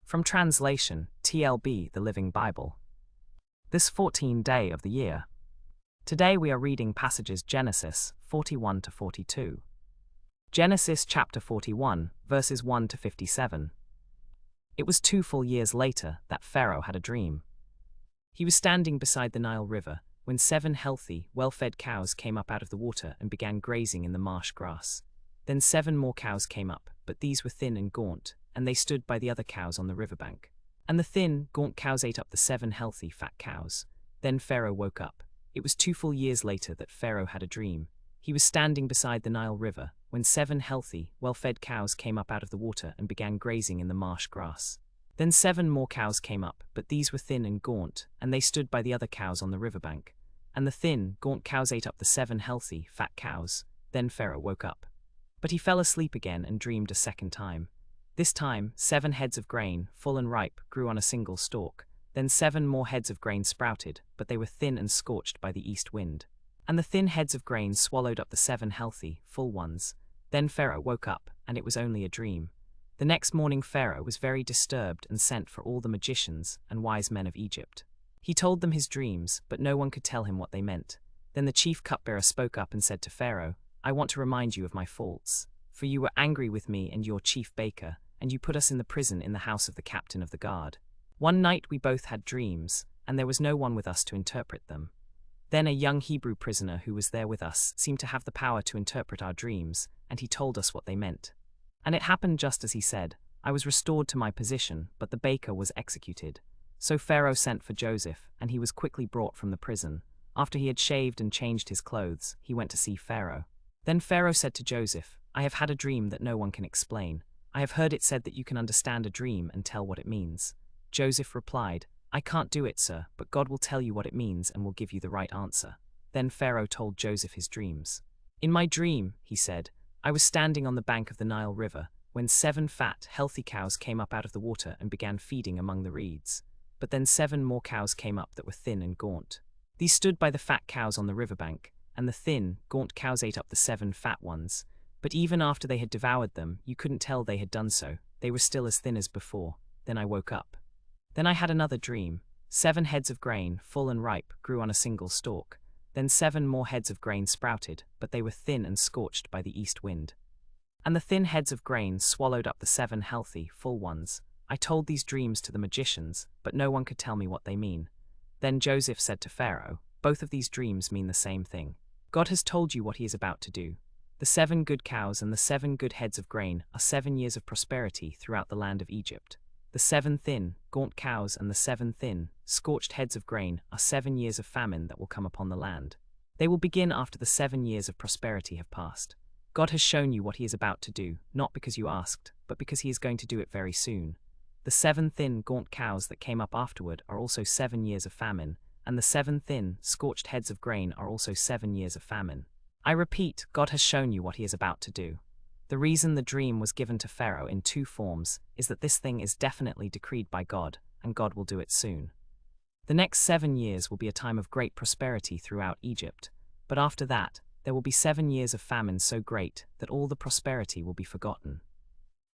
From translation, TLB, the Living Bible. This 14th day of the year. Today we are reading passages Genesis 41 to 42. Genesis chapter 41, verses 1 to 57. It was 2 full years later that Pharaoh had a dream. He was standing beside the Nile River when 7 healthy, well-fed cows came up out of the water and began grazing in the marsh grass. Then 7 more cows came up, but these were thin and gaunt, and they stood by the other cows on the riverbank. And the thin, gaunt cows ate up the 7 healthy, fat cows. Then Pharaoh woke up. It was 2 full years later that Pharaoh had a dream. He was standing beside the Nile River when 7 healthy, well-fed cows came up out of the water and began grazing in the marsh grass. Then 7 more cows came up, but these were thin and gaunt, and they stood by the other cows on the riverbank. And the thin, gaunt cows ate up the 7 healthy, fat cows. Then Pharaoh woke up. But he fell asleep again and dreamed a second time. This time, 7 heads of grain, full and ripe, grew on a single stalk. Then 7 more heads of grain sprouted, but they were thin and scorched by the east wind. And the thin heads of grain swallowed up the 7 healthy, full ones. Then Pharaoh woke up, and it was only a dream. The next morning Pharaoh was very disturbed and sent for all the magicians and wise men of Egypt. He told them his dreams, but no one could tell him what they meant. Then the chief cupbearer spoke up and said to Pharaoh, "I want to remind you of my faults. For you were angry with me and your chief baker, and you put us in the prison in the house of the captain of the guard. One night we both had dreams, and there was no one with us to interpret them. Then a young Hebrew prisoner who was there with us seemed to have the power to interpret our dreams, and he told us what they meant. And it happened just as he said. I was restored to my position, but the baker was executed. So Pharaoh sent for Joseph, and he was quickly brought from the prison. After he had shaved and changed his clothes, he went to see Pharaoh. Then Pharaoh said to Joseph, I have had a dream that no one can explain. I have heard it said that you can understand a dream and tell what it means." Joseph replied, "I can't do it, sir, but God will tell you what it means and will give you the right answer." Then Pharaoh told Joseph his dreams. "In my dream," he said, "I was standing on the bank of the Nile River when 7 fat, healthy cows came up out of the water and began feeding among the reeds. But then 7 more cows came up that were thin and gaunt. These stood by the fat cows on the riverbank, and the thin, gaunt cows ate up the 7 fat ones. But even after they had devoured them, you couldn't tell they had done so. They were still as thin as before. Then I woke up. Then I had another dream. 7 heads of grain, full and ripe, grew on a single stalk. Then 7 more heads of grain sprouted, but they were thin and scorched by the east wind. And the thin heads of grain swallowed up the 7 healthy, full ones. I told these dreams to the magicians, but no one could tell me what they mean." Then Joseph said to Pharaoh, "Both of these dreams mean the same thing. God has told you what he is about to do. The 7 good cows and the 7 good heads of grain are 7 years of prosperity throughout the land of Egypt. The 7 thin, gaunt cows and the 7 thin, scorched heads of grain are 7 years of famine that will come upon the land. They will begin after the 7 years of prosperity have passed. God has shown you what he is about to do, not because you asked, but because he is going to do it very soon. The 7 thin, gaunt cows that came up afterward are also 7 years of famine, and the 7 thin, scorched heads of grain are also 7 years of famine. I repeat, God has shown you what he is about to do. The reason the dream was given to Pharaoh in 2 forms is that this thing is definitely decreed by God, and God will do it soon. The next 7 years will be a time of great prosperity throughout Egypt, but after that, there will be 7 years of famine so great that all the prosperity will be forgotten.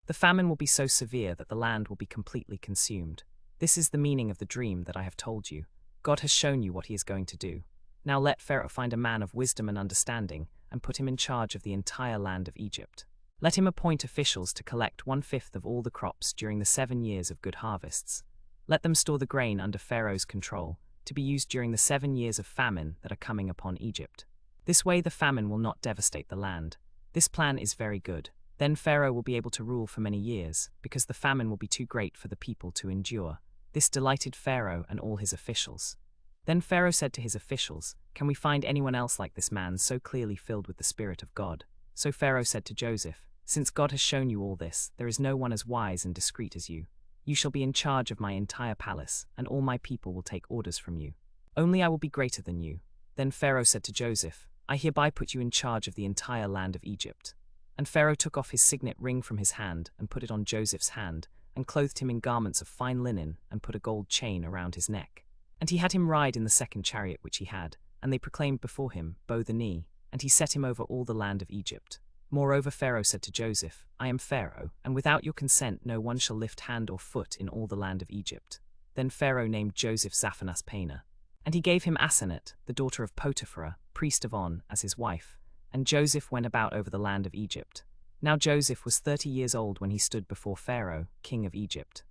The famine will be so severe that the land will be completely consumed. This is the meaning of the dream that I have told you. God has shown you what he is going to do. Now let Pharaoh find a man of wisdom and understanding and put him in charge of the entire land of Egypt. Let him appoint officials to collect 1/5 of all the crops during the 7 years of good harvests. Let them store the grain under Pharaoh's control, to be used during the 7 years of famine that are coming upon Egypt. This way the famine will not devastate the land. This plan is very good. Then Pharaoh will be able to rule for many years, because the famine will be too great for the people to endure. This delighted Pharaoh and all his officials. Then Pharaoh said to his officials, "Can we find anyone else like this man so clearly filled with the Spirit of God?" So Pharaoh said to Joseph, "Since God has shown you all this, there is no one as wise and discreet as you. You shall be in charge of my entire palace, and all my people will take orders from you. Only I will be greater than you." Then Pharaoh said to Joseph, "I hereby put you in charge of the entire land of Egypt." And Pharaoh took off his signet ring from his hand and put it on Joseph's hand, and clothed him in garments of fine linen, and put a gold chain around his neck. And he had him ride in the 2nd chariot which he had, and they proclaimed before him, "Bow the knee," and he set him over all the land of Egypt. Moreover, Pharaoh said to Joseph, I am Pharaoh, and without your consent no one shall lift hand or foot in all the land of Egypt. Then Pharaoh named Joseph Zaphenath-Paneah. And he gave him Asenath, the daughter of Potiphar, priest of On, as his wife. And Joseph went about over the land of Egypt. Now Joseph was 30 years old when he stood before Pharaoh, king of Egypt.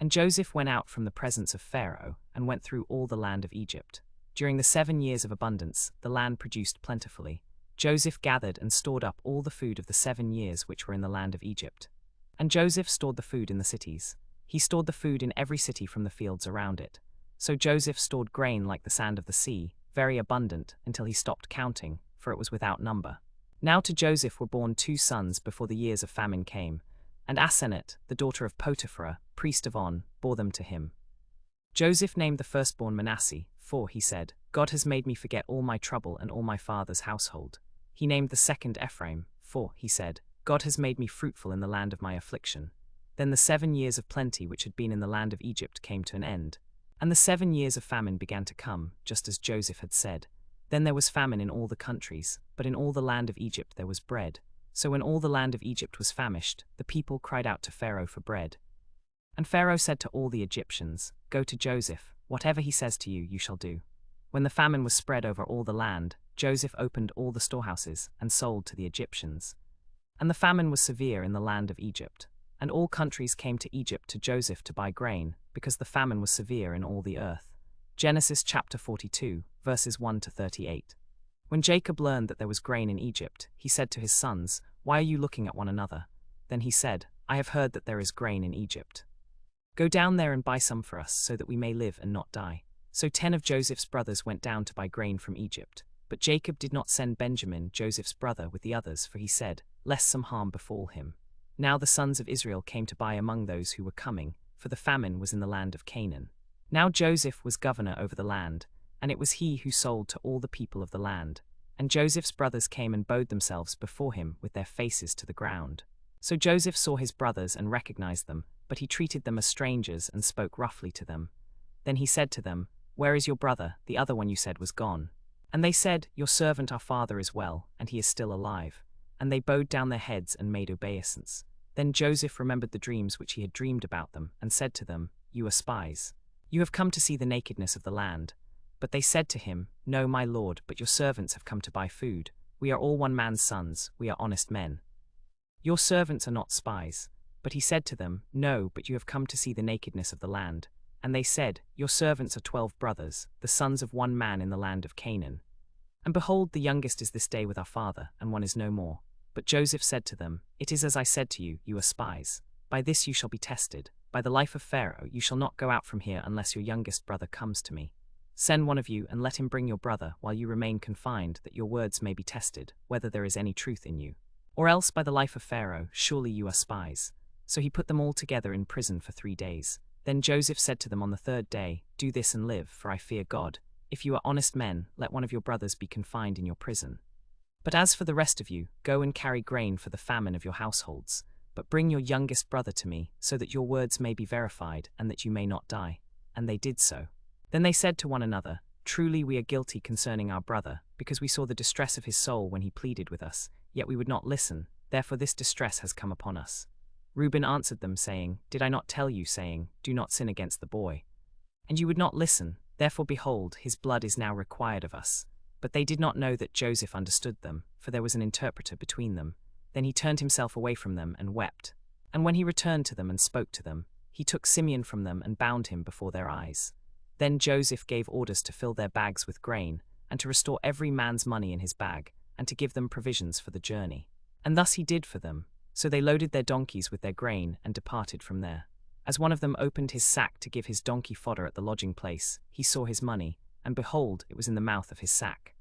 And Joseph went out from the presence of Pharaoh, and went through all the land of Egypt. During the 7 years of abundance, the land produced plentifully. Joseph gathered and stored up all the food of the 7 years which were in the land of Egypt. And Joseph stored the food in the cities. He stored the food in every city from the fields around it. So Joseph stored grain like the sand of the sea, very abundant, until he stopped counting, for it was without number. Now to Joseph were born 2 sons before the years of famine came, and Asenath, the daughter of Potiphar, priest of On, bore them to him. Joseph named the firstborn Manasseh, for, he said, God has made me forget all my trouble and all my father's household. He named the second Ephraim, for, he said, God has made me fruitful in the land of my affliction. Then the 7 years of plenty which had been in the land of Egypt came to an end. And the 7 years of famine began to come, just as Joseph had said. Then there was famine in all the countries, but in all the land of Egypt there was bread. So when all the land of Egypt was famished, the people cried out to Pharaoh for bread. And Pharaoh said to all the Egyptians, Go to Joseph, whatever he says to you, you shall do. When the famine was spread over all the land, Joseph opened all the storehouses and sold to the Egyptians. And the famine was severe in the land of Egypt. And all countries came to Egypt to Joseph to buy grain, because the famine was severe in all the earth. Genesis chapter 42, verses 1 to 38. When Jacob learned that there was grain in Egypt, he said to his sons, Why are you looking at one another? Then he said, I have heard that there is grain in Egypt. Go down there and buy some for us, so that we may live and not die. So 10 of Joseph's brothers went down to buy grain from Egypt. But Jacob did not send Benjamin, Joseph's brother, with the others, for he said, Lest some harm befall him. Now the sons of Israel came to buy among those who were coming, for the famine was in the land of Canaan. Now Joseph was governor over the land, and it was he who sold to all the people of the land. And Joseph's brothers came and bowed themselves before him with their faces to the ground. So Joseph saw his brothers and recognized them, but he treated them as strangers and spoke roughly to them. Then he said to them, Where is your brother, the other one you said was gone? And they said, Your servant our father is well, and he is still alive. And they bowed down their heads and made obeisance. Then Joseph remembered the dreams which he had dreamed about them, and said to them, You are spies. You have come to see the nakedness of the land. But they said to him, No, my lord, but your servants have come to buy food. We are all one man's sons, we are honest men. Your servants are not spies. But he said to them, No, but you have come to see the nakedness of the land. And they said, Your servants are 12 brothers, the sons of one man in the land of Canaan. And behold, the youngest is this day with our father, and one is no more. But Joseph said to them, It is as I said to you, you are spies. By this you shall be tested. By the life of Pharaoh, you shall not go out from here unless your youngest brother comes to me. Send one of you and let him bring your brother while you remain confined, that your words may be tested, whether there is any truth in you. Or else by the life of Pharaoh, surely you are spies. So he put them all together in prison for 3 days. Then Joseph said to them on the 3rd day, Do this and live, for I fear God. If you are honest men, let one of your brothers be confined in your prison. But as for the rest of you, go and carry grain for the famine of your households. But bring your youngest brother to me, so that your words may be verified, and that you may not die. And they did so. Then they said to one another, Truly we are guilty concerning our brother, because we saw the distress of his soul when he pleaded with us, yet we would not listen, therefore this distress has come upon us. Reuben answered them, saying, Did I not tell you, saying, Do not sin against the boy? And you would not listen, therefore behold, his blood is now required of us. But they did not know that Joseph understood them, for there was an interpreter between them. Then he turned himself away from them and wept. And when he returned to them and spoke to them, he took Simeon from them and bound him before their eyes. Then Joseph gave orders to fill their bags with grain, and to restore every man's money in his bag, and to give them provisions for the journey. And thus he did for them. So they loaded their donkeys with their grain and departed from there. As one of them opened his sack to give his donkey fodder at the lodging place, he saw his money, and behold, it was in the mouth of his sack.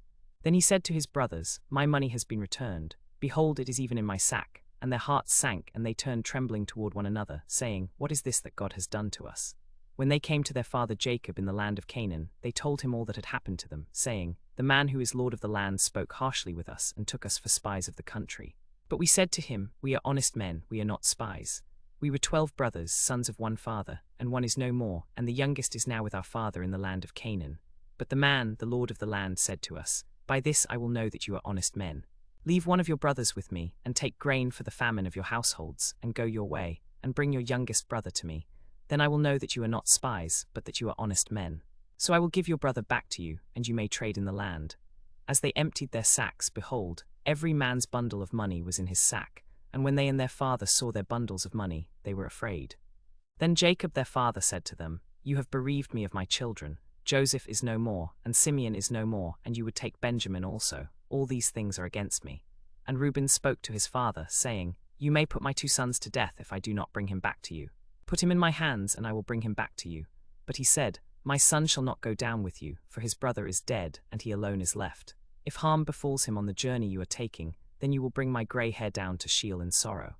Then he said to his brothers, My money has been returned. Behold, it is even in my sack. And their hearts sank, and they turned trembling toward one another, saying, What is this that God has done to us? When they came to their father Jacob in the land of Canaan, they told him all that had happened to them, saying, The man who is lord of the land spoke harshly with us and took us for spies of the country. But we said to him, We are honest men, we are not spies. We were 12 brothers, sons of one father, and one is no more, and the youngest is now with our father in the land of Canaan. But the man, the lord of the land, said to us, By this I will know that you are honest men. Leave one of your brothers with me, and take grain for the famine of your households, and go your way, and bring your youngest brother to me. Then I will know that you are not spies, but that you are honest men. So I will give your brother back to you, and you may trade in the land. As they emptied their sacks, behold, every man's bundle of money was in his sack, and when they and their father saw their bundles of money, they were afraid. Then Jacob their father said to them, You have bereaved me of my children. Joseph is no more, and Simeon is no more, and you would take Benjamin also. All these things are against me. And Reuben spoke to his father, saying, You may put my 2 sons to death if I do not bring him back to you. Put him in my hands, and I will bring him back to you. But he said, My son shall not go down with you, for his brother is dead, and he alone is left. If harm befalls him on the journey you are taking, then you will bring my grey hair down to Sheol in sorrow.